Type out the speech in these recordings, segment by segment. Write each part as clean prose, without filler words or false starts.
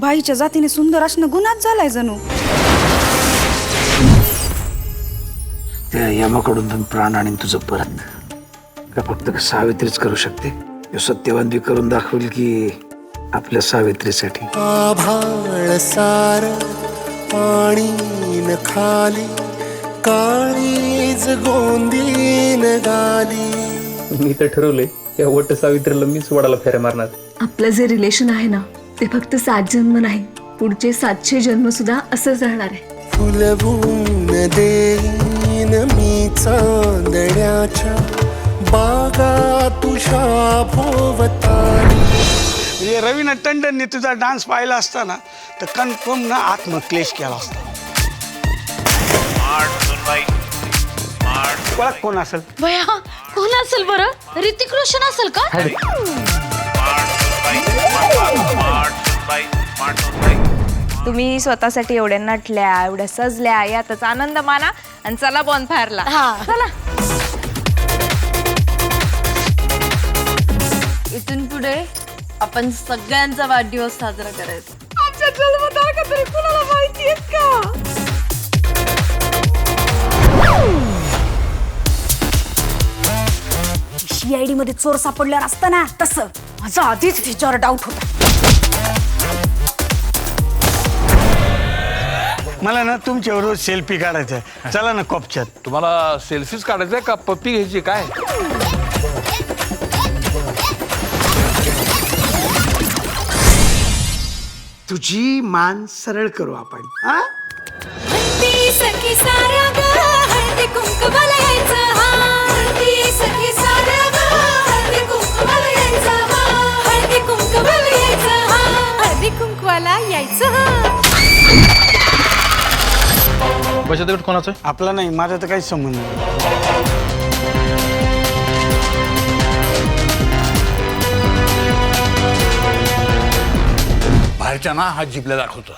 बाईच्या जातीने सुंदर असणं गुन्हाच झालाय जणू. त्या यमाकडून पण प्राण आणि तुझं परत का फक्त सावित्रीच करू शकते. सत्यवान बी करून दाखवेल की आपल्या सावित्रीसाठी. आभाळ सार पाणी न खाली काळीज गोंदीन गाली. मी तर ठरवलंय या वट सावित्रीला मीच वडाला फेऱ्या मारणार. आपलं जे रिलेशन आहे ना ते फक्त 7 जन्म नाही, पुढचे 700 जन्म सुद्धा असंच राहणार आहे. फुलवून देईन मी चांदण्याच्या बागा तुझ्या भोवताली. रवीना टंडनने तुझा डान्स पाहिला असता ना तर कन्फर्म ना आत्मक्लेश केला असता. कोण असेल भया कोण असेल बरं? ऋतिक रोशन असेल का? तुम्ही स्वतःसाठी एवढ्या नटल्या एवढ्या सजल्या यातच आनंद माना आणि चला बॉनफायरला. चला. इथून पुढे आपण सगळ्यांचा वाढदिवस साजरा करायचा. आमच्या जन्मतारखा तरी कुणाला माहिती आहेत का? CID मध्ये चोर सापडल्यावर असतं ना तसं माझा आधीच तिच्यावर डाऊट होता. मला ना तुमच्याबरोबर सेल्फी काढायचा आहे. चला ना कॉपच्यात. तुम्हाला सेल्फीज काढायचंय का पप्पी घ्यायची काय? तुझी मान सरळ करू आपण. हा कुंकवाला यायचं. बचत गट कोणाचं? आपला नाही, माझा तर काहीच संबंध नाही. बाहेरच्या ना हा जिपला दाखवतो.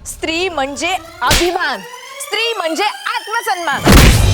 स्त्री म्हणजे अभिमान, स्त्री म्हणजे आत्मसन्मान.